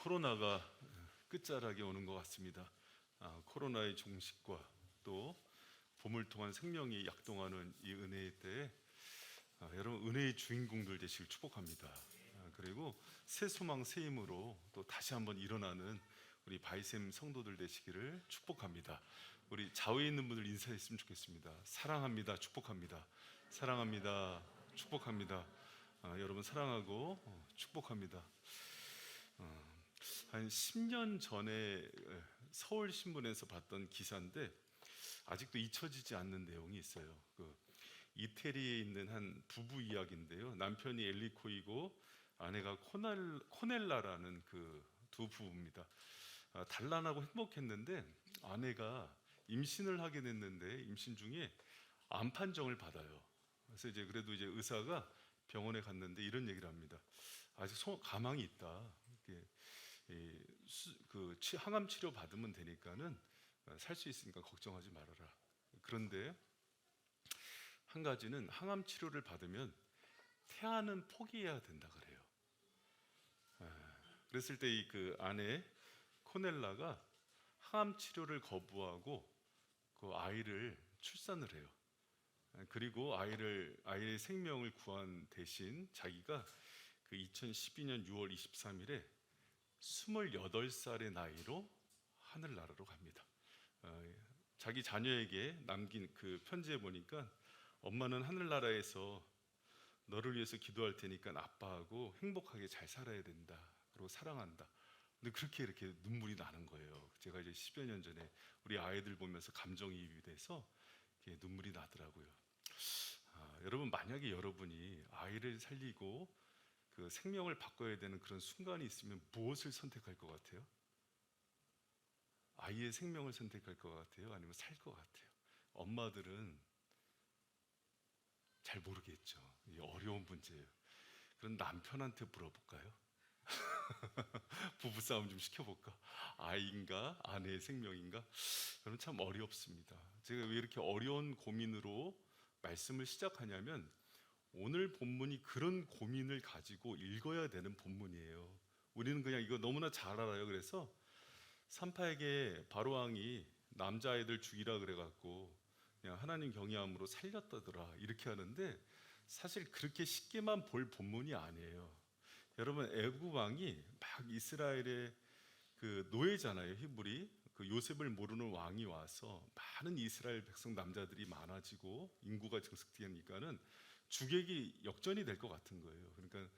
코로나가 끝자락에 오는 것 같습니다. 코로나의 종식과 또 봄을 통한 생명이 약동하는 이 은혜의 때에 여러분 은혜의 주인공들 되시길 축복합니다. 그리고 새 소망 새 힘으로 또 다시 한번 일어나는 우리 바이샘 성도들 되시기를 축복합니다. 우리 좌우에 있는 분들 인사했으면 좋겠습니다. 사랑합니다. 축복합니다. 사랑합니다. 축복합니다. 여러분 사랑하고 축복합니다. 한 10년 전에 서울신문에서 봤던 기사인데 아직도 잊혀지지 않는 내용이 있어요. 이태리에 있는 한 부부 이야기인데요. 남편이 엘리코이고 아내가 코넬라라는 그 두 부부입니다. 단란하고 행복했는데 아내가 임신을 하게 됐는데 임신 중에 암 판정을 받아요. 그래서 그래도 의사가 병원에 갔는데 이런 얘기를 합니다. 아직 가망이 있다. 항암 치료 받으면 되니까는 살 수 있으니까 걱정하지 말아라. 그런데 한 가지는 항암 치료를 받으면 태아는 포기해야 된다 그래요. 그랬을 때 그 아내 코넬라가 항암 치료를 거부하고 그 아이를 출산을 해요. 그리고 아이의 생명을 구한 대신 자기가 그 2012년 6월 23일에 28살의 나이로 하늘나라로 갑니다. 자기 자녀에게 남긴 그 편지에 보니까 엄마는 하늘나라에서 너를 위해서 기도할 테니까 아빠하고 행복하게 잘 살아야 된다. 그리고 사랑한다. 근데 그렇게 이렇게 눈물이 나는 거예요. 제가 10여 년 전에 우리 아이들 보면서 감정이입이 돼서 이렇게 눈물이 나더라고요. 여러분 만약에 여러분이 아이를 살리고 그 생명을 바꿔야 되는 그런 순간이 있으면 무엇을 선택할 것 같아요? 아이의 생명을 선택할 것 같아요? 아니면 살 것 같아요? 엄마들은 잘 모르겠죠. 이게 어려운 문제예요. 그럼 남편한테 물어볼까요? 부부싸움 좀 시켜볼까? 아이인가? 아내의 생명인가? 저는 참 어렵습니다. 제가 왜 이렇게 어려운 고민으로 말씀을 시작하냐면 오늘 본문이 그런 고민을 가지고 읽어야 되는 본문이에요. 우리는 그냥 이거 너무나 잘 알아요. 그래서 산파에게 바로왕이 남자아이들 죽이라 그래갖고 그냥 하나님 경외함으로 살렸다더라 이렇게 하는데 사실 그렇게 쉽게만 볼 본문이 아니에요. 여러분 애굽 왕이 막 이스라엘의 그 노예잖아요. 히브리 그 요셉을 모르는 왕이 와서 많은 이스라엘 백성 남자들이 많아지고 인구가 증식되니까는 주객이 역전이 될 것 같은 거예요. 그러니까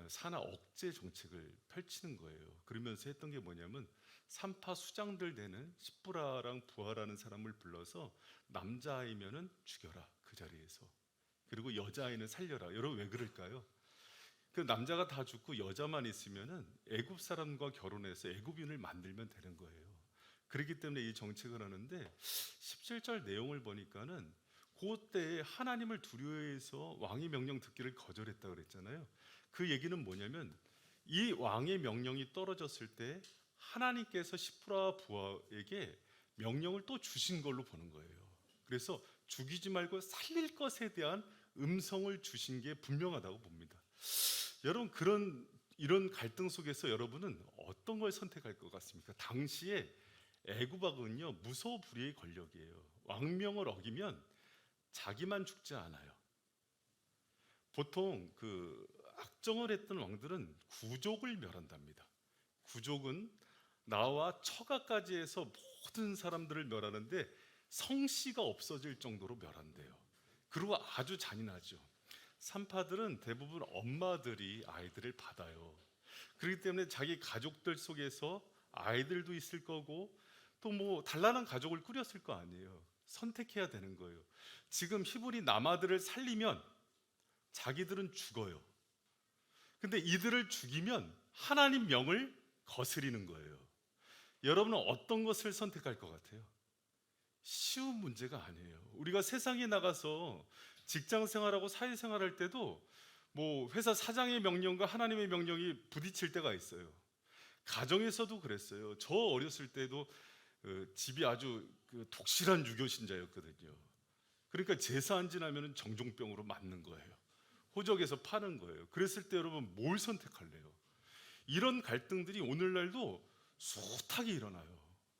산하 억제 정책을 펼치는 거예요. 그러면서 했던 게 뭐냐면 산파 수장들 되는 십부라랑 부하라는 사람을 불러서 남자아이면은 죽여라 그 자리에서. 그리고 여자아이는 살려라. 여러분 왜 그럴까요? 그 남자가 다 죽고 여자만 있으면은 애굽 사람과 결혼해서 애굽인을 만들면 되는 거예요. 그렇기 때문에 이 정책을 하는데 17절 내용을 보니까는 그때에 하나님을 두려워해서 왕의 명령 듣기를 거절했다 그랬잖아요. 그 얘기는 뭐냐면 이 왕의 명령이 떨어졌을 때 하나님께서 시프라 부하에게 명령을 또 주신 걸로 보는 거예요. 그래서 죽이지 말고 살릴 것에 대한 음성을 주신 게 분명하다고 봅니다. 여러분 이런 갈등 속에서 여러분은 어떤 걸 선택할 것 같습니까? 당시에 애굽왕은요 무소불위의 권력이에요. 왕명을 어기면 자기만 죽지 않아요. 보통 그 악정을 했던 왕들은 구족을 멸한답니다. 구족은 나와 처가까지 해서 모든 사람들을 멸하는데 성씨가 없어질 정도로 멸한대요. 그리고 아주 잔인하죠. 산파들은 대부분 엄마들이 아이들을 받아요. 그렇기 때문에 자기 가족들 속에서 아이들도 있을 거고 또 뭐 단란한 가족을 꾸렸을 거 아니에요. 선택해야 되는 거예요. 지금 히브리 남아들을 살리면 자기들은 죽어요. 근데 이들을 죽이면 하나님 명을 거스리는 거예요. 여러분은 어떤 것을 선택할 것 같아요? 쉬운 문제가 아니에요. 우리가 세상에 나가서 직장 생활하고 사회 생활할 때도 뭐 회사 사장의 명령과 하나님의 명령이 부딪힐 때가 있어요. 가정에서도 그랬어요. 저 어렸을 때도 집이 아주 독실한 유교 신자였거든요. 그러니까 제사 안 지나면 정종병으로 맞는 거예요. 호적에서 파는 거예요. 그랬을 때 여러분 뭘 선택할래요? 이런 갈등들이 오늘날도 숱하게 일어나요.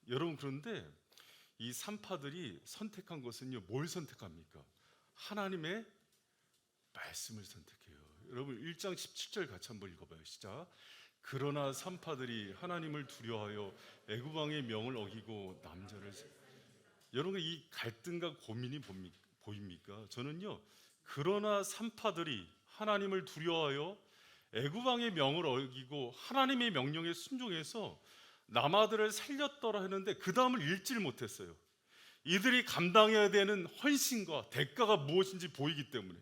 여러분, 그런데 이 산파들이 선택한 것은요, 뭘 선택합니까? 하나님의 말씀을 선택해요. 여러분 1장 17절 같이 한번 읽어봐요. 시작. 그러나 산파들이 하나님을 두려워하여 애굽 왕의 명을 어기고 남자를 여러분, 이 갈등과 고민이 보입니까? 저는요, 그러나 산파들이 하나님을 두려워하여 애굽 왕의 명을 어기고 하나님의 명령에 순종해서 남아들을 살렸더라 했는데 그 다음을 읽질 못했어요. 이들이 감당해야 되는 헌신과 대가가 무엇인지 보이기 때문에.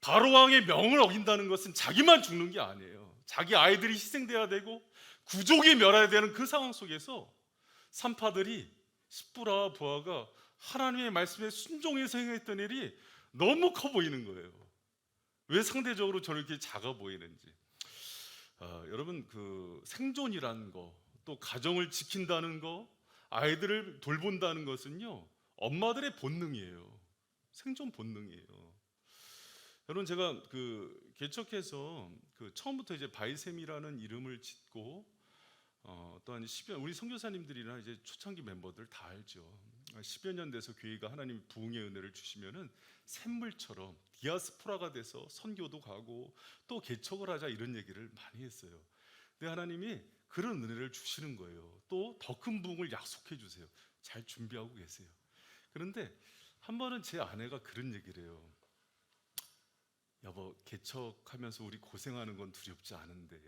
바로 왕의 명을 어긴다는 것은 자기만 죽는 게 아니에요. 자기 아이들이 희생돼야 되고 구족이 멸해야 되는 그 상황 속에서 산파들이 십부라와 부하가 하나님의 말씀에 순종해서 행했던 일이 너무 커 보이는 거예요. 왜 상대적으로 저렇게 작아 보이는지. 여러분, 그 생존이라는 거, 또 가정을 지킨다는 거, 아이들을 돌본다는 것은요, 엄마들의 본능이에요. 생존 본능이에요. 여러분, 제가 그 개척해서 그 처음부터 이제 바이셈이라는 이름을 짓고 또한 10여 우리 선교사님들이나 이제 초창기 멤버들 다 알죠. 10여 년 돼서 교회가 하나님 부흥의 은혜를 주시면은 샘물처럼 디아스포라가 돼서 선교도 가고 또 개척을 하자 이런 얘기를 많이 했어요. 근데 하나님이 그런 은혜를 주시는 거예요. 또 더 큰 부흥을 약속해 주세요. 잘 준비하고 계세요. 그런데 한 번은 제 아내가 그런 얘기를 해요. 여보, 개척하면서 우리 고생하는 건 두렵지 않은데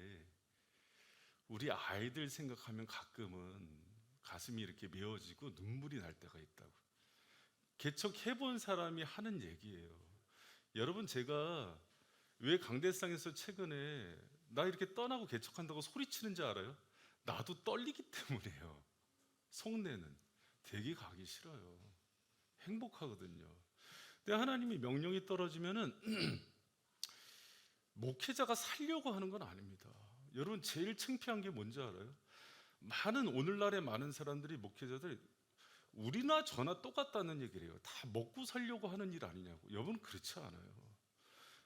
우리 아이들 생각하면 가끔은 가슴이 이렇게 메어지고 눈물이 날 때가 있다고. 개척해본 사람이 하는 얘기예요. 여러분, 제가 왜 강대상에서 최근에 나 이렇게 떠나고 개척한다고 소리치는지 알아요? 나도 떨리기 때문이에요. 속내는 되게 가기 싫어요. 행복하거든요. 근데 하나님이 명령이 떨어지면은 목회자가 살려고 하는 건 아닙니다. 여러분, 제일 창피한 게 뭔지 알아요? 오늘날의 많은 사람들이, 목회자들이 우리나 저나 똑같다는 얘기를 해요. 다 먹고 살려고 하는 일 아니냐고. 여러분, 그렇지 않아요.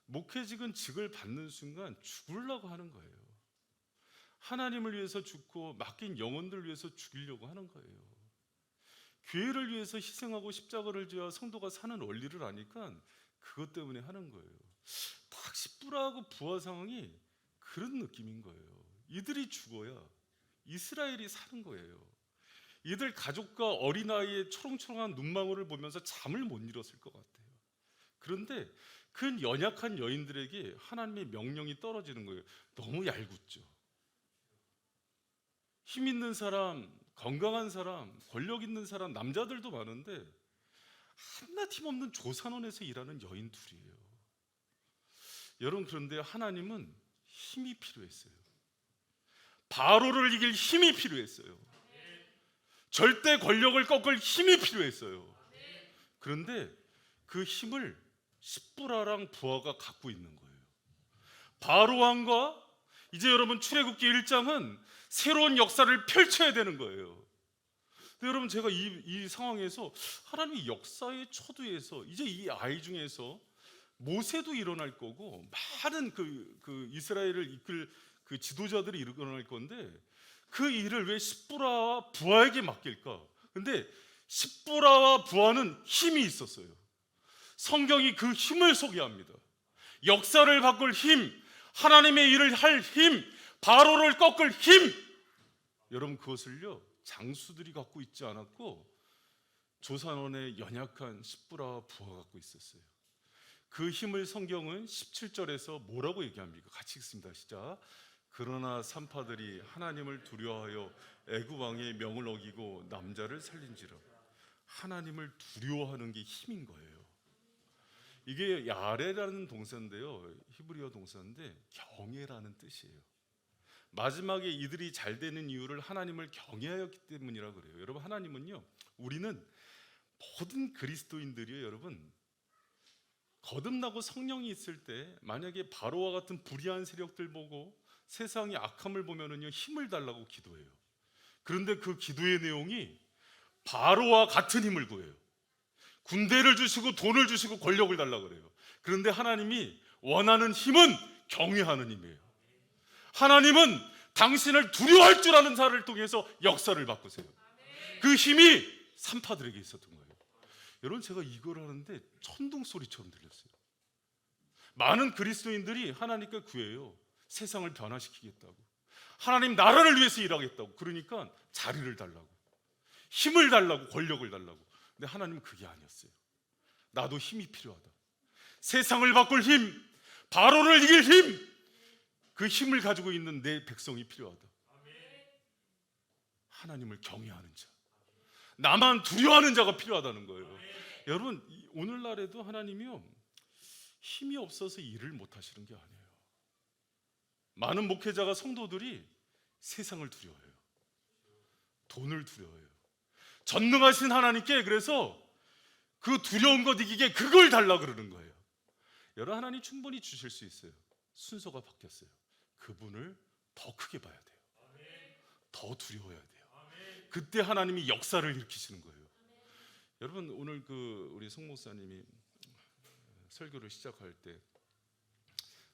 목회직은 직을 받는 순간 죽으려고 하는 거예요. 하나님을 위해서 죽고 맡긴 영혼들을 위해서 죽이려고 하는 거예요. 교회를 위해서 희생하고 십자가를 져야 성도가 사는 원리를 아니까 그것 때문에 하는 거예요. 딱 십부라하고 부하 상황이 그런 느낌인 거예요. 이들이 죽어야 이스라엘이 사는 거예요. 이들 가족과 어린아이의 초롱초롱한 눈망울을 보면서 잠을 못 이뤘을 것 같아요. 그런데 그 연약한 여인들에게 하나님의 명령이 떨어지는 거예요. 너무 얄궂죠. 힘 있는 사람, 건강한 사람, 권력 있는 사람, 남자들도 많은데 하나 팀없는 조산원에서 일하는 여인 둘이에요. 여러분, 그런데 하나님은 힘이 필요했어요. 바로를 이길 힘이 필요했어요. 절대 권력을 꺾을 힘이 필요했어요. 그런데 그 힘을 십부라랑 부하가 갖고 있는 거예요. 바로 왕과 이제 여러분 출애굽기 1장은 새로운 역사를 펼쳐야 되는 거예요. 근데 여러분, 제가 이 상황에서 하나님이 역사의 초두에서 이제 이 아이 중에서 모세도 일어날 거고 많은 그 이스라엘을 이끌 그 지도자들이 일어날 건데 그 일을 왜 십부라와 부하에게 맡길까? 근데 십부라와 부하는 힘이 있었어요. 성경이 그 힘을 소개합니다. 역사를 바꿀 힘, 하나님의 일을 할 힘, 바로를 꺾을 힘. 여러분, 그것을요 장수들이 갖고 있지 않았고 조산원의 연약한 십부라와 부하가 갖고 있었어요. 그 힘을 성경은 17절에서 뭐라고 얘기합니까? 같이 읽습니다. 시작. 그러나 산파들이 하나님을 두려워하여 애굽 왕의 명을 어기고 남자를 살린지라. 하나님을 두려워하는 게 힘인 거예요. 이게 야레라는 동사인데요, 히브리어 동사인데 경외라는 뜻이에요. 마지막에 이들이 잘 되는 이유를 하나님을 경외하였기 때문이라 그래요. 여러분, 하나님은요, 우리는 모든 그리스도인들이요, 여러분, 거듭나고 성령이 있을 때 만약에 바로와 같은 불의한 세력들 보고 세상의 악함을 보면은요 힘을 달라고 기도해요. 그런데 그 기도의 내용이 바로와 같은 힘을 구해요. 군대를 주시고 돈을 주시고 권력을 달라고 그래요. 그런데 하나님이 원하는 힘은 경외하는 힘이에요. 하나님은 당신을 두려워할 줄 아는 자를 통해서 역사를 바꾸세요. 그 힘이 산파들에게 있었던 거예요. 여러분, 제가 이걸 하는데 천둥 소리처럼 들렸어요. 많은 그리스도인들이 하나님께 구해요. 세상을 변화시키겠다고, 하나님 나라를 위해서 일하겠다고. 그러니까 자리를 달라고, 힘을 달라고, 권력을 달라고. 근데 하나님은 그게 아니었어요. 나도 힘이 필요하다. 세상을 바꿀 힘, 바로를 이길 힘, 그 힘을 가지고 있는 내 백성이 필요하다. 하나님을 경외하는 자, 나만 두려워하는 자가 필요하다는 거예요. 여러분, 오늘날에도 하나님이요, 힘이 없어서 일을 못 하시는 게 아니에요. 많은 목회자가, 성도들이 세상을 두려워해요. 돈을 두려워해요. 전능하신 하나님께 그래서 그 두려운 것 이기게 그걸 달라 그러는 거예요. 여러분, 하나님 충분히 주실 수 있어요. 순서가 바뀌었어요. 그분을 더 크게 봐야 돼요. 더 두려워해야 돼요. 그때 하나님이 역사를 일으키시는 거예요. 여러분, 오늘 우리 송 목사님이 설교를 시작할 때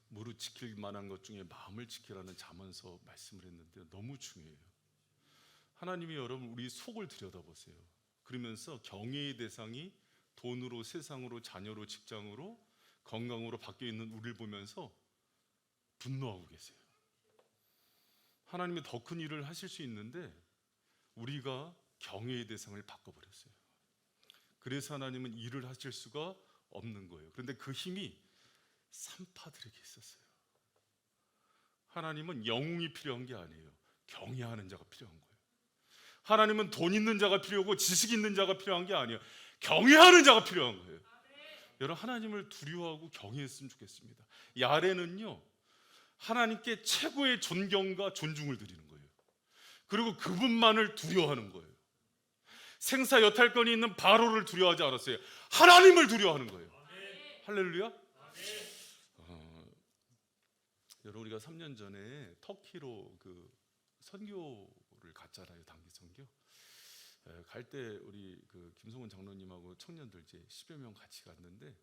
무릇 지킬 만한 것 중에 마음을 지키라는 잠언서 말씀을 했는데 너무 중요해요. 하나님이 여러분 우리 속을 들여다보세요. 그러면서 경외의 대상이 돈으로, 세상으로, 자녀로, 직장으로, 건강으로 바뀌어 있는 우리를 보면서 분노하고 계세요. 하나님이 더 큰 일을 하실 수 있는데 우리가 경외의 대상을 바꿔버렸어요. 그래서 하나님은 일을 하실 수가 없는 거예요. 그런데 그 힘이 산파들에게 있었어요. 하나님은 영웅이 필요한 게 아니에요. 경외하는 자가 필요한 거예요. 하나님은 돈 있는 자가 필요하고 지식 있는 자가 필요한 게 아니에요. 경외하는 자가 필요한 거예요. 여러분, 하나님을 두려워하고 경외했으면 좋겠습니다. 야레는요, 하나님께 최고의 존경과 존중을 드리는 거예요. 그리고 그분만을 두려워하는 거예요. 생사 여탈권이 있는 바로를 두려워하지 않았어요. 하나님을 두려워하는 거예요. 할렐루야. 여러분, 우리가 3년 전에 터키로 선교를 갔잖아요. 단기 선교. 갈 때 우리 김성훈 장로님하고 청년들 이제 10여 명 같이 갔는데,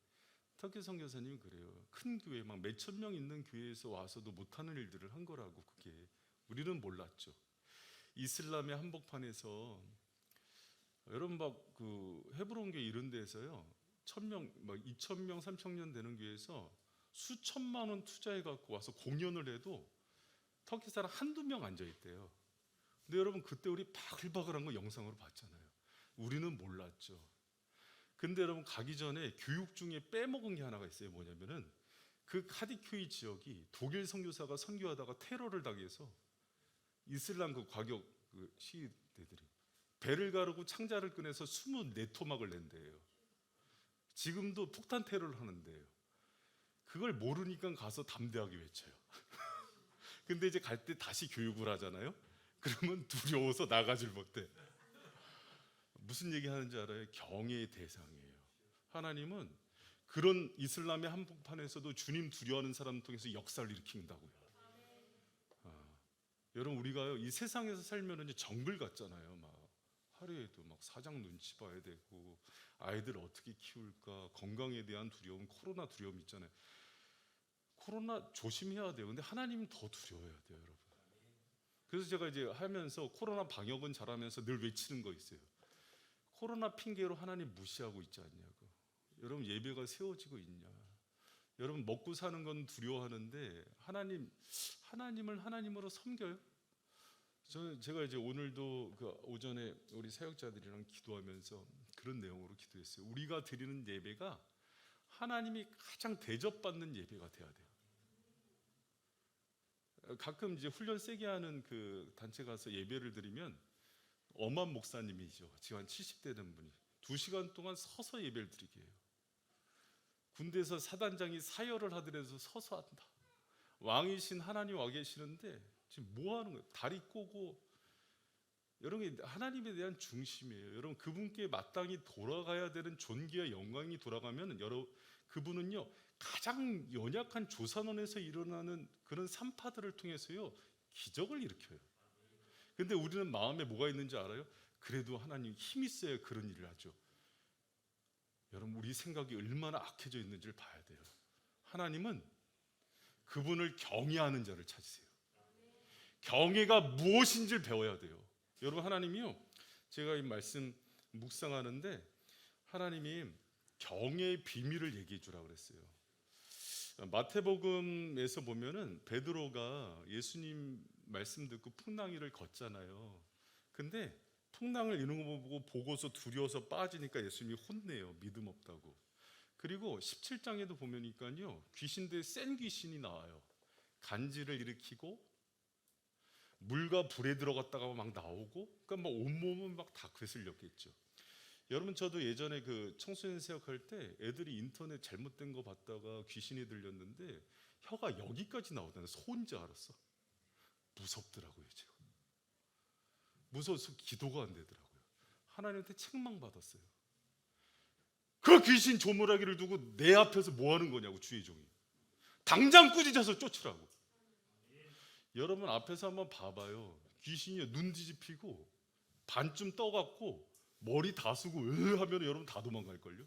터키 선교사님이 그래요. 큰 교회 막 몇천 명 있는 교회에서 와서도 못하는 일들을 한 거라고. 그게 우리는 몰랐죠. 이슬람의 한복판에서 여러분 헤브론교 이런 데서요, 1,000명, 2,000명, 3,000명 되는 교회에서 수천만 원 투자해 갖고 와서 공연을 해도 터키 사람 한두 명 앉아 있대요. 근데 여러분, 그때 우리 바글바글한 거 영상으로 봤잖아요. 우리는 몰랐죠. 근데 여러분, 가기 전에 교육 중에 빼먹은 게 하나가 있어요. 뭐냐면은 그 카디큐이 지역이 독일 선교사가 선교하다가 테러를 당해서 이슬람 과격 시위대들이 배를 가르고 창자를 꺼내서 24토막을 낸대요. 지금도 폭탄 테러를 하는데요. 그걸 모르니까 가서 담대하게 외쳐요. 근데 이제 갈 때 다시 교육을 하잖아요. 그러면 두려워서 나가질 못해. 무슨 얘기 하는지 알아요? 경외의 대상이에요. 하나님은 그런 이슬람의 한복판에서도 주님 두려워하는 사람 통해서 역사를 일으킨다고요. 여러분, 우리가요, 이 세상에서 살면은 정글 같잖아요. 막 하루에도 막 사장 눈치 봐야 되고, 아이들 어떻게 키울까, 건강에 대한 두려움, 코로나 두려움 있잖아요. 코로나 조심해야 돼요. 근데 하나님은 더 두려워해야 돼요, 여러분. 그래서 제가 이제 하면서 코로나 방역은 잘하면서 늘 외치는 거 있어요. 코로나 핑계로 하나님 무시하고 있지 않냐고. 여러분, 예배가 세워지고 있냐. 여러분, 먹고 사는 건 두려워하는데 하나님을 하나님으로 섬겨요? 제가 이제 오늘도 오전에 우리 사역자들이랑 기도하면서 그런 내용으로 기도했어요. 우리가 드리는 예배가 하나님이 가장 대접받는 예배가 돼야 돼요. 가끔 이제 훈련 세게 하는 단체 가서 예배를 드리면 엄한 목사님이죠. 지금 한 70대 된 분이 2시간 동안 서서 예배를 드리게 해요. 군대에서 사단장이 사열을 하더라도 서서 한다. 왕이신 하나님 와 계시는데 지금 뭐 하는 거예요? 다리 꼬고. 여러분, 하나님에 대한 중심이에요. 여러분, 그분께 마땅히 돌아가야 되는 존귀와 영광이 돌아가면 그분은요, 가장 연약한 조산원에서 일어나는 그런 산파들을 통해서요, 기적을 일으켜요. 근데 우리는 마음에 뭐가 있는지 알아요? 그래도 하나님 힘이 있어야 그런 일을 하죠. 여러분, 우리 생각이 얼마나 악해져 있는지를 봐야 돼요. 하나님은 그분을 경외하는 자를 찾으세요. 경외가 무엇인지를 배워야 돼요. 여러분, 하나님이요, 제가 이 말씀 묵상하는데 하나님이 경외의 비밀을 얘기해 주라 그랬어요. 마태복음에서 보면은 베드로가 예수님 말씀 듣고 풍랑이를 걷잖아요. 근데 풍랑을 이루는 거 보고서 두려워서 빠지니까 예수님이 혼내요. 믿음 없다고. 그리고 17장에도 보면니까요, 귀신들 센 귀신이 나와요. 간지를 일으키고 물과 불에 들어갔다가 막 나오고, 그러니까 막 온몸은 막 다 거슬렸겠죠. 여러분, 저도 예전에 그 청소년 사역할 때 애들이 인터넷 잘못된 거 봤다가 귀신이 들렸는데 혀가 여기까지 나오다는 소인 줄 알았어. 무섭더라고요. 제가 무서워서 기도가 안 되더라고요. 하나님한테 책망받았어요. 그 귀신 조물아기를 두고 내 앞에서 뭐 하는 거냐고, 주의 종이. 당장 꾸짖어서 쫓으라고. 여러분, 앞에서 한번 봐봐요. 귀신이 눈 뒤집히고 반쯤 떠갖고 머리 다 쓰고 하면 여러분 다 도망갈걸요.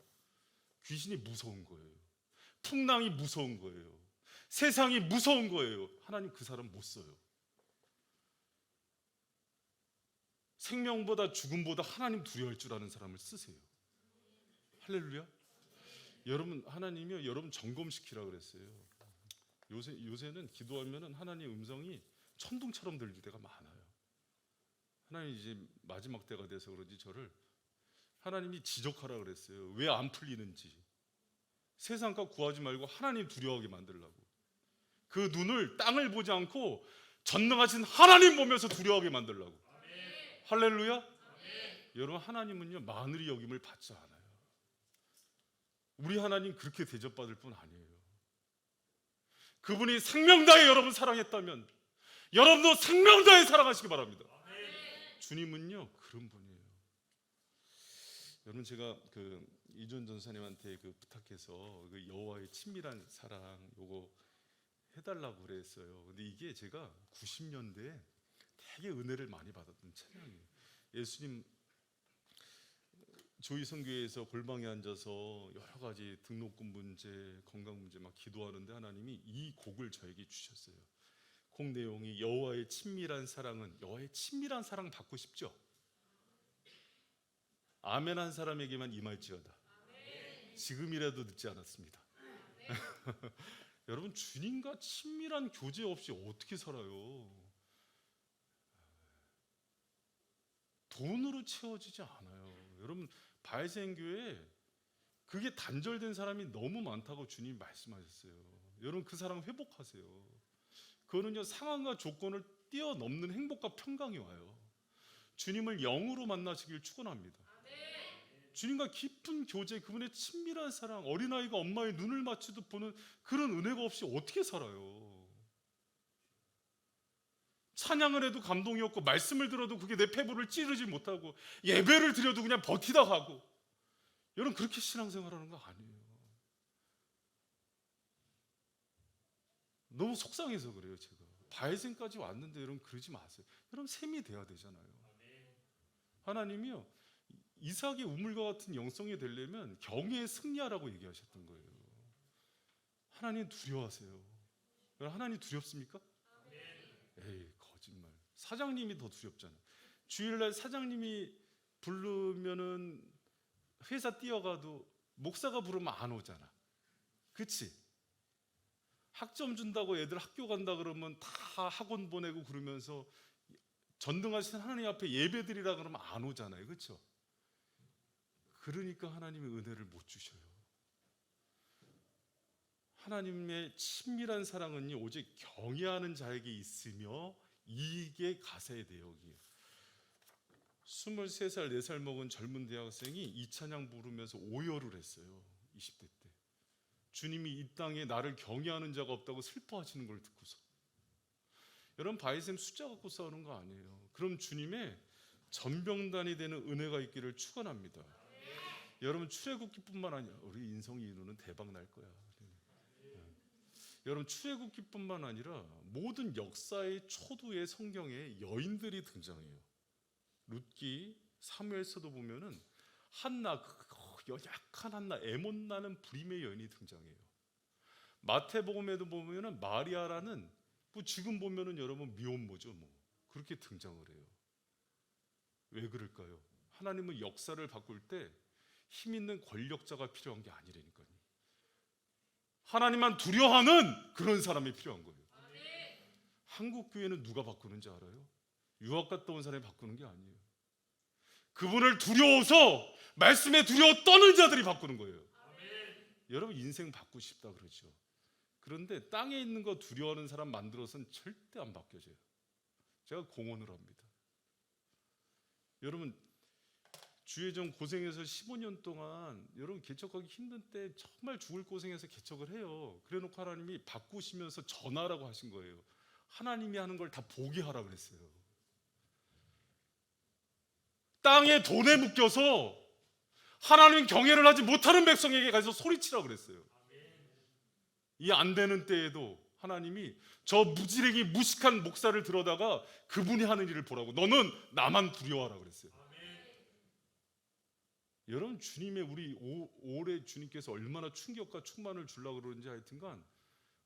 귀신이 무서운 거예요. 풍랑이 무서운 거예요. 세상이 무서운 거예요. 하나님 그 사람 못 써요. 생명보다 죽음보다 하나님 두려워할 줄 아는 사람을 쓰세요. 할렐루야. 여러분, 하나님이 여러분 점검시키라 그랬어요. 요새는 기도하면은 하나님의 음성이 천둥처럼 들릴 때가 많아요. 하나님 이제 마지막 때가 돼서 그런지 저를 하나님이 지적하라 그랬어요. 왜 안 풀리는지. 세상과 구하지 말고 하나님 두려워하게 만들라고. 그 눈을 땅을 보지 않고 전능하신 하나님 보면서 두려워하게 만들라고. 할렐루야. 여러분, 하나님은요 마늘이 여김을 받지 않아요. 우리 하나님 그렇게 대접받을 분 아니에요. 그분이 생명 다해 여러분 사랑했다면 여러분도 생명 다해 사랑하시기 바랍니다. 주님은요 그런 분이에요. 여러분, 제가 그 이준 전사님한테 그 부탁해서 그 여호와의 친밀한 사랑 요거 해달라고 그랬어요. 근데 이게 제가 90년대에 되게 은혜를 많이 받았던 찬양이에요. 예수님 조이성교회에서 골방에 앉아서 여러 가지 등록금 문제, 건강 문제 막 기도하는데 하나님이 이 곡을 저에게 주셨어요. 곡 내용이 여호와의 친밀한 사랑은, 여호와의 친밀한 사랑 받고 싶죠? 아멘 한 사람에게만 임할지어다. 지금이라도 늦지 않았습니다. 여러분, 주님과 친밀한 교제 없이 어떻게 살아요? 돈으로 채워지지 않아요. 여러분, 바이센교회에 그게 단절된 사람이 너무 많다고 주님이 말씀하셨어요. 여러분, 그 사람 회복하세요. 그거는요 상황과 조건을 뛰어넘는 행복과 평강이 와요. 주님을 영으로 만나시길 축원합니다. 주님과 깊은 교제, 그분의 친밀한 사랑, 어린아이가 엄마의 눈을 마주도 보는 그런 은혜가 없이 어떻게 살아요? 찬양을 해도 감동이 없고 말씀을 들어도 그게 내 폐부를 찌르지 못하고 예배를 드려도 그냥 버티다 가고. 여러분, 그렇게 신앙생활하는 거 아니에요. 너무 속상해서 그래요. 제가 바이센까지 왔는데 여러분 그러지 마세요. 여러분, 셈이 돼야 되잖아요. 하나님이요 이삭의 우물과 같은 영성이 되려면 경외에 승리하라고 얘기하셨던 거예요. 하나님 두려워하세요. 하나님 두렵습니까? 에이, 거짓말. 사장님이 더 두렵잖아. 주일날 사장님이 부르면은 회사 뛰어가도 목사가 부르면 안 오잖아. 그치? 학점 준다고 애들 학교 간다 그러면 다 학원 보내고 그러면서 전등하신 하나님 앞에 예배 드리라 그러면 안 오잖아요. 그렇죠? 그러니까 하나님의 은혜를 못 주셔요. 하나님의 친밀한 사랑은 오직 경외하는 자에게 있으며 이게 가사의 내용이에요. 23살, 4살 먹은 젊은 대학생이 이 찬양 부르면서 오열을 했어요. 20대 때. 주님이 이 땅에 나를 경외하는 자가 없다고 슬퍼하시는 걸 듣고서. 여러분, 바이셈 숫자 갖고 싸우는 거 아니에요. 그럼 주님의 전병단이 되는 은혜가 있기를 축원합니다. 여러분, 출애굽기뿐만 아니라 우리 인성이 이루는 대박 날 거야. 여러분, 출애굽기뿐만 아니라 모든 역사의 초두의 성경에 여인들이 등장해요. 룻기, 사무엘서도 보면은 한나, 약한 한나, 애못 나는 불임의 여인이 등장해요. 마태복음에도 보면은 마리아라는 뭐 지금 보면은 여러분 미혼모죠 뭐 그렇게 등장을 해요. 왜 그럴까요? 하나님은 역사를 바꿀 때 힘 있는 권력자가 필요한 게 아니라니까요. 하나님만 두려워하는 그런 사람이 필요한 거예요. 한국 교회는 누가 바꾸는지 알아요? 유학 갔다 온 사람이 바꾸는 게 아니에요. 그분을 두려워서 말씀에 두려워 떠는 자들이 바꾸는 거예요. 여러분 인생 바꾸고 싶다 그러죠. 그런데 땅에 있는 거 두려워하는 사람 만들어서는 절대 안 바뀌어져요. 제가 공언을 합니다. 여러분 주의정 고생해서 15년 동안 여러분 개척하기 힘든 때 정말 죽을 고생해서 개척을 해요. 그래놓고 하나님이 바꾸시면서 전하라고 하신 거예요. 하나님이 하는 걸 다 보게 하라 그랬어요. 땅에 돈에 묶여서 하나님 경외를 하지 못하는 백성에게 가서 소리치라 그랬어요. 이 안 되는 때에도 하나님이 저 무지랭이 무식한 목사를 들어다가 그분이 하는 일을 보라고, 너는 나만 두려워하라 그랬어요. 여러분 주님의 우리 올해 주님께서 얼마나 충격과 충만을 주려고 그러는지 하여튼간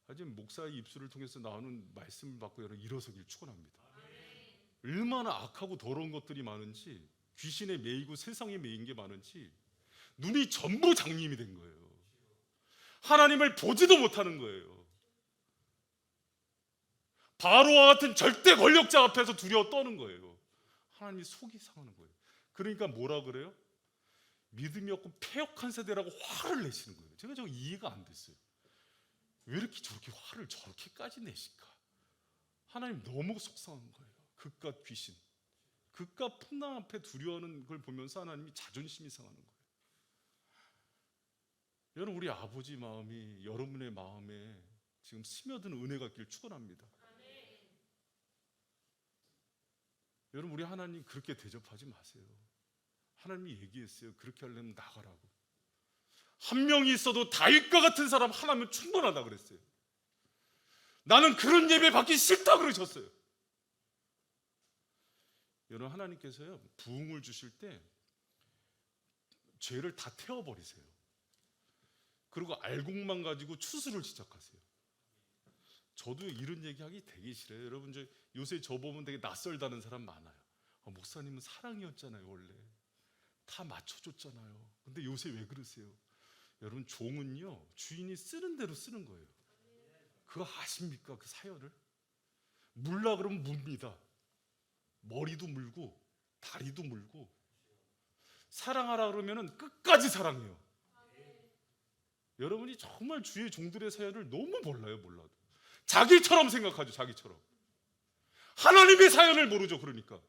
아직 목사의 입술을 통해서 나오는 말씀을 받고 여러분 일어서길 축원합니다. 얼마나 악하고 더러운 것들이 많은지, 귀신에 매이고 세상에 매인 게 많은지 눈이 전부 장님이 된 거예요. 하나님을 보지도 못하는 거예요. 바로와 같은 절대 권력자 앞에서 두려워 떠는 거예요. 하나님이 속이 상하는 거예요. 그러니까 뭐라 그래요? 믿음이 없고 패역한 세대라고 화를 내시는 거예요. 제가 저거 이해가 안 됐어요. 왜 이렇게 저렇게 화를 저렇게까지 내실까? 하나님 너무 속상한 거예요. 그깟 귀신, 그깟 풍랑 앞에 두려워하는 걸 보면서 하나님이 자존심이 상하는 거예요. 여러분 우리 아버지 마음이 여러분의 마음에 지금 스며든 은혜가 있길 축원합니다. 여러분 우리 하나님 그렇게 대접하지 마세요. 하나님이 얘기했어요. 그렇게 하려면 나가라고. 한 명이 있어도 다윗과 같은 사람 하나면 충분하다 그랬어요. 나는 그런 예배 받기 싫다 그러셨어요. 여러분 하나님께서요 부흥을 주실 때 죄를 다 태워버리세요. 그리고 알곡만 가지고 추수를 시작하세요. 저도 이런 얘기하기 되게 싫어요. 여러분 요새 저 보면 되게 낯설다는 사람 많아요. 목사님은 사랑이었잖아요. 원래 다 맞춰줬잖아요. 근데 요새 왜 그러세요? 여러분 종은요 주인이 쓰는 대로 쓰는 거예요. 그거 아십니까? 그 사연을 물라 그러면 뭅니다. 머리도 물고 다리도 물고, 사랑하라 그러면은 끝까지 사랑해요. 여러분이 정말 주의 종들의 사연을 너무 몰라도 자기처럼 생각하죠. 자기처럼. 하나님의 사연을 모르죠. 그러니까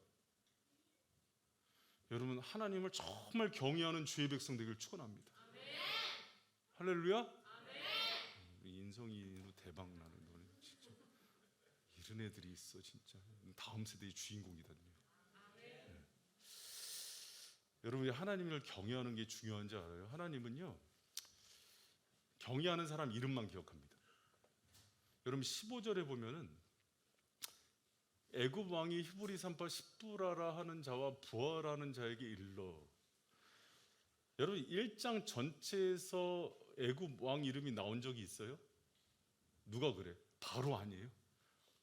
여러분 하나님을 정말 경외하는 주의 백성 되길 축원합니다. 할렐루야. 우리 인성이로 대박 나는 너는 진짜 이런 애들이 있어. 진짜 다음 세대의 주인공이다니. 네. 여러분이 하나님을 경외하는 게 중요한지 알아요? 하나님은요 경외하는 사람 이름만 기억합니다. 여러분 15절에 보면은 애굽 왕이 히브리 산파 십부라라 하는 자와 부하라는 자에게 일러. 여러분 1장 전체에서 애굽 왕 이름이 나온 적이 있어요? 누가 그래? 바로 아니에요?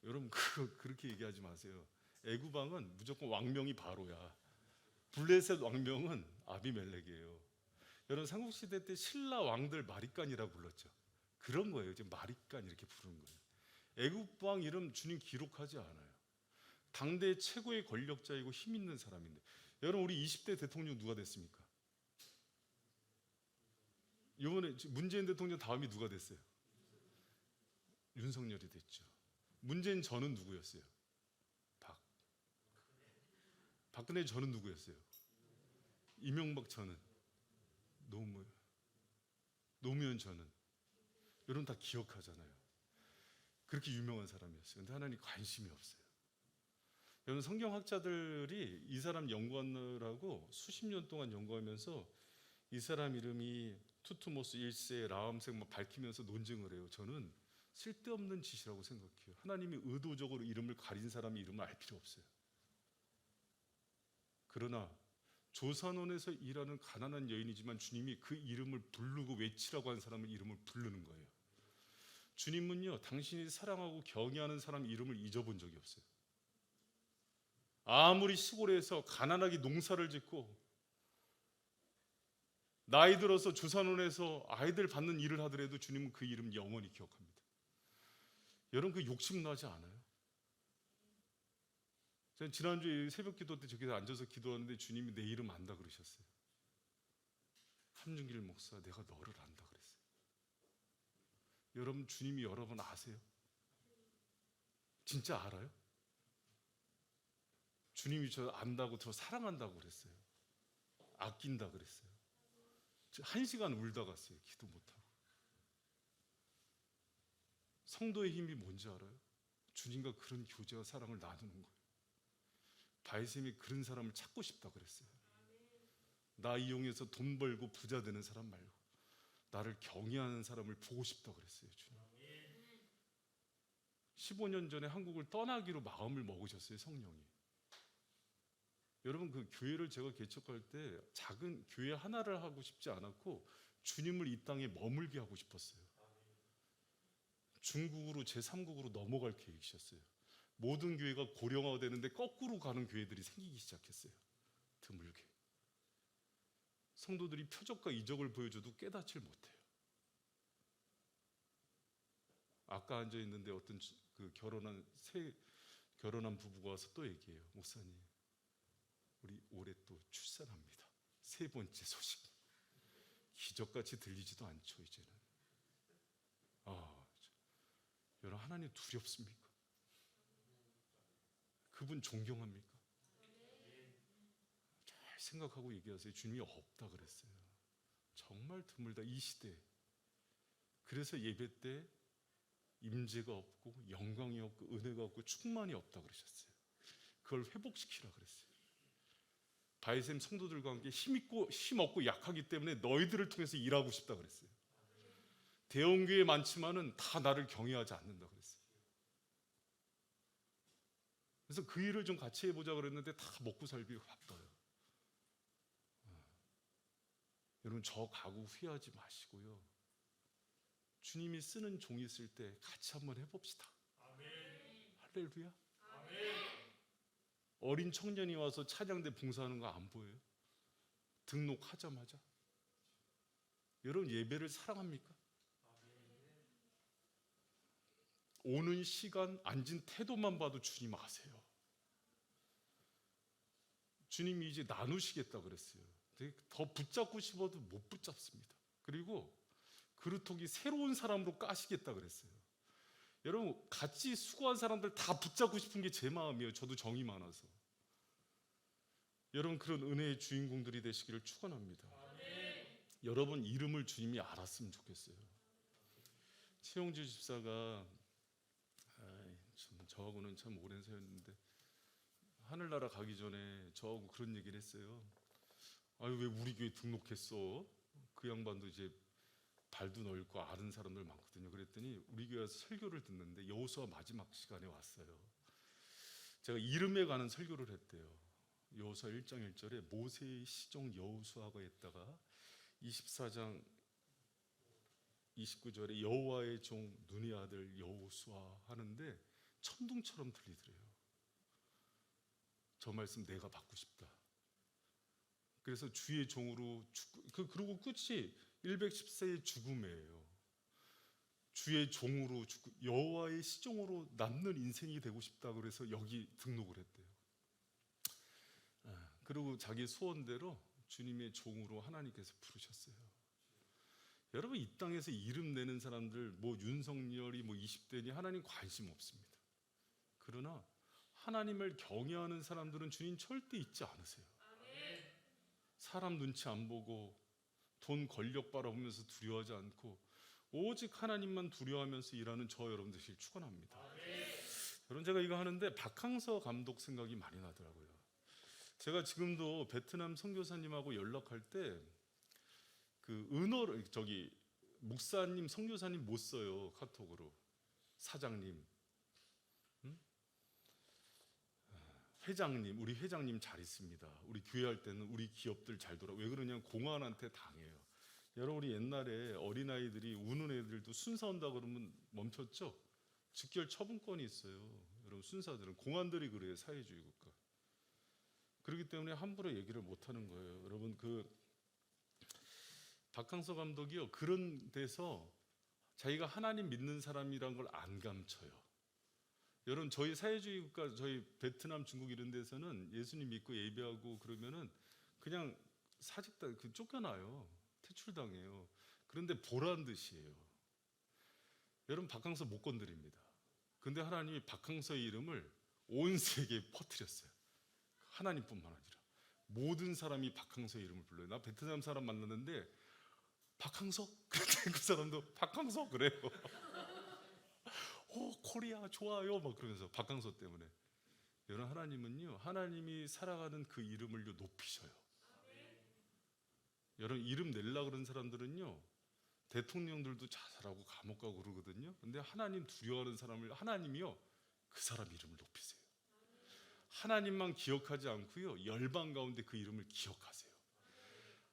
여러분 그렇게 얘기하지 마세요. 애굽 왕은 무조건 왕명이 바로야. 블레셋 왕명은 아비멜렉이에요. 여러분 삼국시대 때 신라 왕들 마리간이라고 불렀죠. 그런 거예요. 이제 마리간 이렇게 부르는 거예요. 애굽 왕 이름 주님 기록하지 않아요. 당대 최고의 권력자이고 힘 있는 사람인데, 여러분 우리 20대 대통령 누가 됐습니까? 이번에 문재인 대통령 다음이 누가 됐어요? 윤석열이 됐죠. 문재인 전은 누구였어요? 박근혜 전은 누구였어요? 이명박 전은 노무현 전은. 여러분 다 기억하잖아요. 그렇게 유명한 사람이었어요. 근데 하나님 관심이 없어요. 여러분 성경학자들이 이 사람 연구하느라고 수십 년 동안 연구하면서 이 사람 이름이 투트모스 1세 라암색 막 밝히면서 논증을 해요. 저는 쓸데없는 짓이라고 생각해요. 하나님이 의도적으로 이름을 가린 사람의 이름을 알 필요 없어요. 그러나 조산원에서 일하는 가난한 여인이지만 주님이 그 이름을 부르고 외치라고 한 사람의 이름을 부르는 거예요. 주님은요, 당신이 사랑하고 경외하는 사람 이름을 잊어본 적이 없어요. 아무리 시골에서 가난하게 농사를 짓고 나이 들어서 주산원에서 아이들 받는 일을 하더라도 주님은 그 이름 영원히 기억합니다. 여러분, 그 욕심나지 않아요? 저는 지난주에 새벽 기도 때 저기서 앉아서 기도하는데 주님이 내 이름 안다 그러셨어요. 함준길 목사, 내가 너를 안다 그랬어요. 여러분, 주님이 여러분 아세요? 진짜 알아요? 주님이 저 안다고, 저 사랑한다고 그랬어요. 아낀다 그랬어요. 1시간 울다 갔어요. 기도 못하고. 성도의 힘이 뭔지 알아요? 주님과 그런 교제와 사랑을 나누는 거예요. 바이셈이 그런 사람을 찾고 싶다 그랬어요. 나 이용해서 돈 벌고 부자 되는 사람 말고 나를 경외하는 사람을 보고 싶다 그랬어요. 주님. 15년 전에 한국을 떠나기로 마음을 먹으셨어요. 성령이. 여러분, 그 교회를 제가 개척할 때 작은 교회 하나를 하고 싶지 않았고 주님을 이 땅에 머물게 하고 싶었어요. 중국으로 제3국으로 넘어갈 계획이셨어요. 모든 교회가 고령화되는데 거꾸로 가는 교회들이 생기기 시작했어요. 드물게. 성도들이 표적과 이적을 보여줘도 깨닫질 못해요. 아까 앉아 있는데 어떤 그 결혼한 부부가 와서 또 얘기해요. 목사님, 우리 올해 또 출산합니다. 3번째 소식. 기적같이 들리지도 않죠, 이제는. 여러분, 하나님 두렵습니까? 그분 존경합니까? 잘 생각하고 얘기하세요. 주님이 없다 그랬어요. 정말 드물다, 이 시대에. 그래서 예배 때 임재가 없고 영광이 없고 은혜가 없고 충만이 없다 그러셨어요. 그걸 회복시키라 그랬어요. 바이셈 성도들과 함께 힘 없고 약하기 때문에 너희들을 통해서 일하고 싶다 그랬어요. 대형교회 많지만은 다 나를 경외하지 않는다 그랬어요. 그래서 그 일을 좀 같이 해보자 그랬는데 다 먹고 살기 바빠요. 여러분, 저 각오 후회하지 마시고요. 주님이 쓰는 종이 있을 때 같이 한번 해봅시다. 할렐루야. 어린 청년이 와서 찬양대 봉사하는 거 안 보여요? 등록하자마자. 여러분, 예배를 사랑합니까? 오는 시간, 앉은 태도만 봐도 주님 아세요. 주님이 이제 나누시겠다 그랬어요. 더 붙잡고 싶어도 못 붙잡습니다. 그리고 그루터기 새로운 사람으로 까시겠다 그랬어요. 여러분, 같이 수고한 사람들 다 붙잡고 싶은 게 제 마음이에요. 저도 정이 많아서. 여러분, 그런 은혜의 주인공들이 되시기를 축원합니다. 여러분 이름을 주님이 알았으면 좋겠어요. 최용주 집사가 저하고는 참 오랜 사이였는데 하늘나라 가기 전에 저하고 그런 얘기를 했어요. 아유, 왜 우리 교회 등록했어? 그 양반도 이제 발도 넓고 아는 사람들 많거든요. 그랬더니 우리 교회에서 설교를 듣는데 여호수아 마지막 시간에 왔어요. 제가 이름에 관한 설교를 했대요. 여호수아 1장 1절에 모세의 시종 여호수아가 했다가 24장 29절에 여호와의 종 눈의 아들 여호수아 하는데 천둥처럼 들리더래요. 저 말씀 내가 받고 싶다. 그래서 주의 종으로 그리고 끝이 110세의 죽음이에요. 주의 종으로 여호와의 시종으로 남는 인생이 되고 싶다. 그래서 여기 등록을 했대요. 그리고 자기 소원대로 주님의 종으로 하나님께서 부르셨어요. 여러분, 이 땅에서 이름 내는 사람들 뭐 윤석열이 뭐 20대니 하나님 관심 없습니다. 그러나 하나님을 경외하는 사람들은 주님 절대 잊지 않으세요. 사람 눈치 안 보고 돈 권력 바라보면서 두려워하지 않고 오직 하나님만 두려워하면서 일하는 저 여러분 되시길 축원합니다. 여러분, 제가 이거 하는데 박항서 감독 생각이 많이 나더라고요. 제가 지금도 베트남 선교사님하고 연락할 때 그 은어를 목사님, 선교사님 못 써요. 카톡으로 사장님, 회장님, 우리 회장님 잘 있습니다. 우리 교회 할 때는 우리 기업들 잘 돌아. 왜 그러냐면 공안한테 당해요. 여러분 우리 옛날에 어린아이들이 우는 애들도 순사 온다 그러면 멈췄죠? 즉결 처분권이 있어요. 여러분 순사들은 공안들이 그래요. 사회주의 국가. 그렇기 때문에 함부로 얘기를 못 하는 거예요. 여러분 그 박항서 감독이요. 그런 데서 자기가 하나님 믿는 사람이란 걸 안 감춰요. 여러분 저희 사회주의 국가 저희 베트남 중국 이런 데서는 예수님 믿고 예배하고 그러면은 그냥 사직다 그 쫓겨나요. 퇴출당해요. 그런데 보란 듯이에요. 여러분 박항서 못 건드립니다. 근데 하나님이 박항서의 이름을 온 세계에 퍼뜨렸어요. 하나님뿐만 아니라 모든 사람이 박항서의 이름을 불러요. 나 베트남 사람 만났는데 박항서? 그랬더니 그 사람도 박항서 그래요. 코리아 좋아요 막 그러면서 박항서 때문에. 여러분 하나님은요 하나님이 살아가는 그 이름을요 높이셔요. 여러분 이름 내려고 그러는 사람들은요 대통령들도 자살하고 감옥 가고 그러거든요. 근데 하나님 두려워하는 사람을 하나님이요 그 사람 이름을 높이세요. 하나님만 기억하지 않고요 열방 가운데 그 이름을 기억하세요.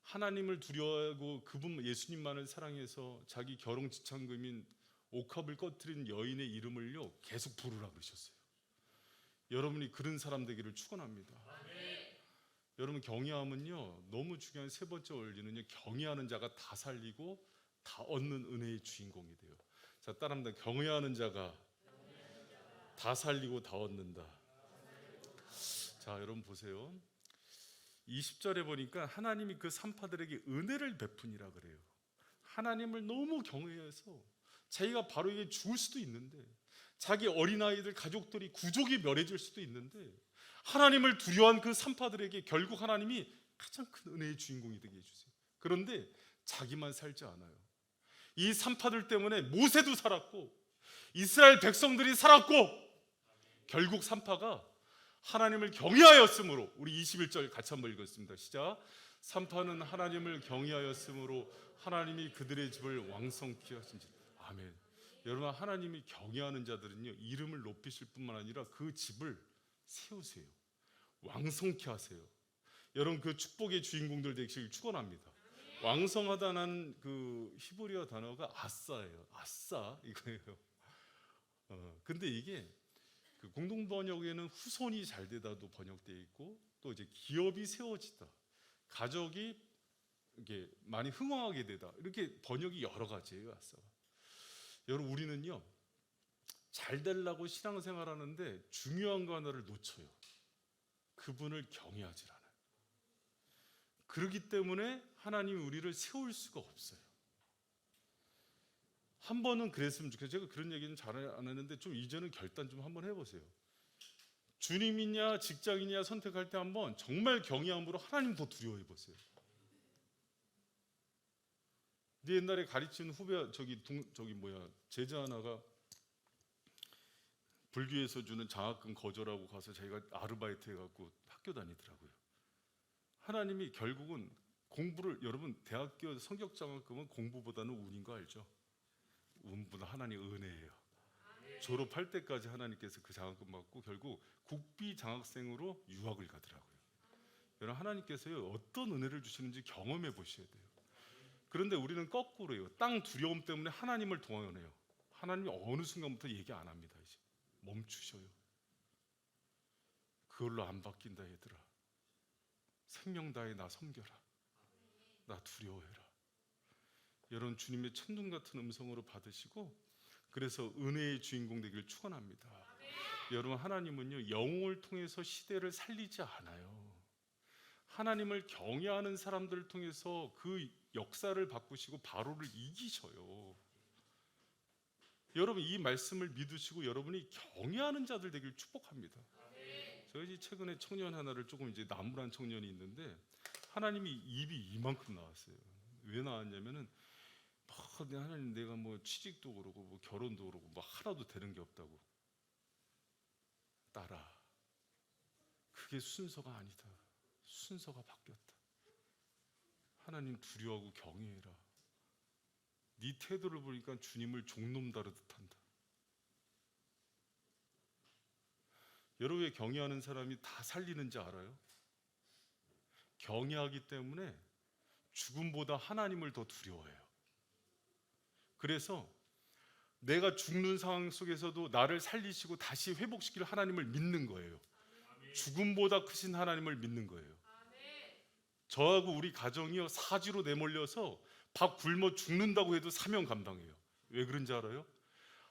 하나님을 두려워하고 그분 예수님만을 사랑해서 자기 결혼 지참금인 옥합을 꺼뜨린 여인의 이름을요 계속 부르라 그러셨어요. 여러분이 그런 사람 되기를 축원합니다. 여러분 경외함은요 너무 중요한 세 번째 원리는요 경외하는 자가 다 살리고 다 얻는 은혜의 주인공이 돼요. 자 따라합니다. 경외하는 자가 다 살리고 다 얻는다. 자 여러분 보세요. 20절에 보니까 하나님이 그 산파들에게 은혜를 베푸니라 그래요. 하나님을 너무 경외해서 자기가 바로 이게 죽을 수도 있는데 자기 어린아이들 가족들이 구족이 멸해질 수도 있는데 하나님을 두려워한 그 산파들에게 결국 하나님이 가장 큰 은혜의 주인공이 되게 해주세요. 그런데 자기만 살지 않아요. 이 산파들 때문에 모세도 살았고 이스라엘 백성들이 살았고 결국 산파가 하나님을 경외하였으므로 우리 21절 같이 한번 읽었습니다. 시작. 산파는 하나님을 경외하였으므로 하나님이 그들의 집을 왕성케 하신지. 아멘. 여러분 하나님이 경외하는 자들은요 이름을 높이실 뿐만 아니라 그 집을 세우세요. 왕성케 하세요. 여러분 그 축복의 주인공들 되시길 축원합니다. 왕성하다는 그 히브리어 단어가 아싸예요. 아싸 이거예요. 근데 이게 그 공동 번역에는 후손이 잘 되다도 번역되어 있고 또 이제 기업이 세워지다, 가족이 이게 많이 흥왕하게 되다 이렇게 번역이 여러 가지예요. 아싸가. 여러분 우리는요 잘 되려고 신앙생활하는데 중요한 거 하나를 놓쳐요. 그분을 경외하지 않아요. 그렇기 때문에 하나님이 우리를 세울 수가 없어요. 한 번은 그랬으면 좋겠어요. 제가 그런 얘기는 잘 안 했는데 좀 이제는 결단 좀 한번 해보세요. 주님이냐 직장이냐 선택할 때 한번 정말 경외함으로 하나님 더 두려워해 보세요. 네 옛날에 가르치는 후배 제자 하나가 불교에서 주는 장학금 거절하고 가서 자기가 아르바이트 해갖고 학교 다니더라고요. 하나님이 결국은 공부를 여러분 대학교 성격 장학금은 공부보다는 운인 거 알죠? 운보다 하나님 은혜예요. 졸업할 때까지 하나님께서 그 장학금 받고 결국 국비 장학생으로 유학을 가더라고요. 여러분 하나님께서요 어떤 은혜를 주시는지 경험해 보셔야 돼요. 그런데 우리는 거꾸로요. 땅 두려움 때문에 하나님을 동원해요. 하나님이 어느 순간부터 얘기 안 합니다. 이제 멈추셔요. 그걸로 안 바뀐다 얘들아. 생명 다해 나 섬겨라. 나 두려워해라. 여러분 주님의 천둥 같은 음성으로 받으시고 그래서 은혜의 주인공 되기를 축원합니다. 여러분 하나님은요 영웅을 통해서 시대를 살리지 않아요. 하나님을 경외하는 사람들을 통해서 그 역사를 바꾸시고 바로를 이기셔요. 여러분 이 말씀을 믿으시고 여러분이 경외하는 자들 되기를 축복합니다. 저희 최근에 청년 하나를 조금 이제 나무란 청년이 있는데 하나님이 입이 이만큼 나왔어요. 왜 나왔냐면은 하나님 내가 뭐 취직도 그러고 뭐 결혼도 그러고 뭐 하나도 되는 게 없다고. 딸아 그게 순서가 아니다. 순서가 바뀌었다. 하나님 두려워하고 경외해라. 네 태도를 보니까 주님을 종놈 다루듯 한다. 여러분의 경외하는 사람이 다 살리는지 알아요? 경외하기 때문에 죽음보다 하나님을 더 두려워해요. 그래서 내가 죽는 상황 속에서도 나를 살리시고 다시 회복시킬 하나님을 믿는 거예요. 죽음보다 크신 하나님을 믿는 거예요. 저하고 우리 가정이요, 사지로 내몰려서 밥 굶어 죽는다고 해도 사명 감당해요. 왜 그런지 알아요?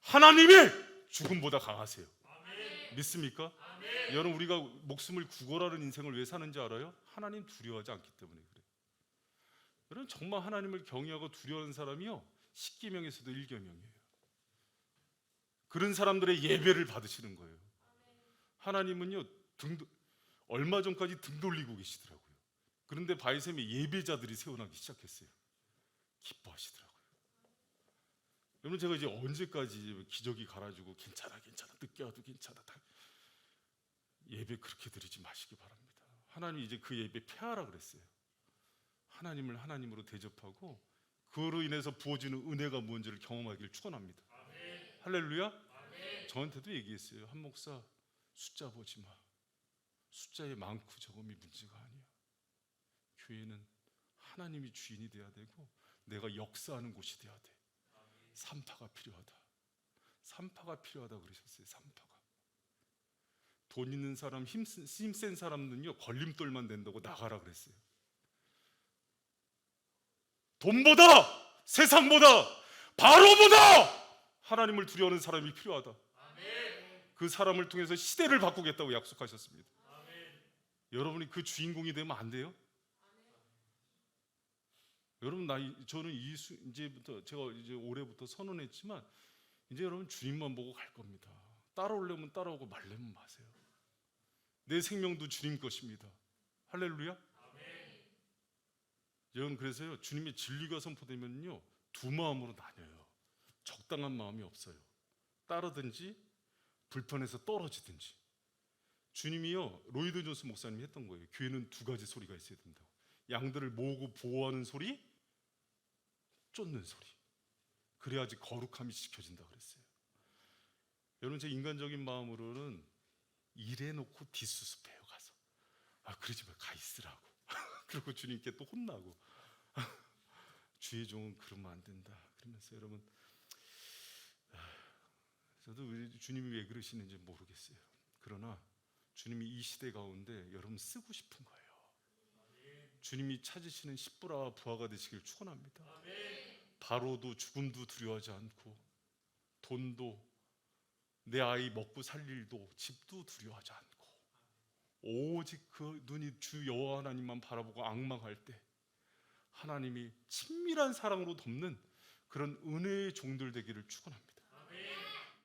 하나님이 죽음보다 강하세요. 믿습니까? 여러분, 우리가 목숨을 구걸하는 인생을 왜 사는지 알아요? 하나님 두려워하지 않기 때문에 그래요. 여러분, 정말 하나님을 경외하고 두려워하는 사람이요, 십계명에서도 1계명이에요. 그런 사람들의 예배를 받으시는 거예요. 하나님은요, 얼마 전까지 등 돌리고 계시더라고요. 그런데 바이샘에 예배자들이 세워나기 시작했어요. 기뻐하시더라고요. 여러분, 제가 이제 언제까지 기저귀 갈아주고 괜찮아 늦게 와도 괜찮아, 다 예배 그렇게 드리지 마시기 바랍니다. 하나님 이제 그 예배 폐하라 그랬어요. 하나님을 하나님으로 대접하고 그로 인해서 부어지는 은혜가 뭔지를 경험하기를 축원합니다. 할렐루야. 저한테도 얘기했어요. 한 목사, 숫자 보지 마. 숫자의 많고 적음이 문제가 아니야. 교회는 하나님이 주인이 돼야 되고 내가 역사하는 곳이 돼야 돼. 산파가 필요하다. 산파가 필요하다 그러셨어요. 산파가. 돈 있는 사람, 힘센 사람은요, 걸림돌만 된다고 나가라 그랬어요. 돈보다, 세상보다, 바로보다 하나님을 두려워하는 사람이 필요하다. 그 사람을 통해서 시대를 바꾸겠다고 약속하셨습니다. 여러분이 그 주인공이 되면 안 돼요? 여러분, 저는 이제부터 제가 이제 올해부터 선언했지만 이제 여러분 주님만 보고 갈 겁니다. 따라오려면 따라오고 말려면 마세요. 내 생명도 주님 것입니다. 할렐루야. 여러분, 그래서요, 주님의 진리가 선포되면요, 두 마음으로 나뉘어요. 적당한 마음이 없어요. 따르든지 불편해서 떨어지든지. 주님이요, 로이드 존스 목사님이 했던 거예요. 교회는 두 가지 소리가 있어야 된다고. 양들을 모으고 보호하는 소리, 쫓는 소리. 그래야지 거룩함이 지켜진다 그랬어요. 여러분, 제 인간적인 마음으로는 일해놓고 뒷수습해요. 가서 그러지 마, 가 있으라고. 그리고 주님께 또 혼나고 주의 종은 그러면 안 된다 그러면서. 여러분, 저도 주님이 왜 그러시는지 모르겠어요. 그러나 주님이 이 시대 가운데 여러분 쓰고 싶은 거예요. 주님이 찾으시는 십부라와 부하가 되시길 축원합니다. 바로도 죽음도 두려워하지 않고, 돈도, 내 아이 먹고 살 일도, 집도 두려워하지 않고, 오직 그 눈이 주 여호와 하나님만 바라보고 앙망할 때 하나님이 친밀한 사랑으로 돕는 그런 은혜의 종들 되기를 축원합니다.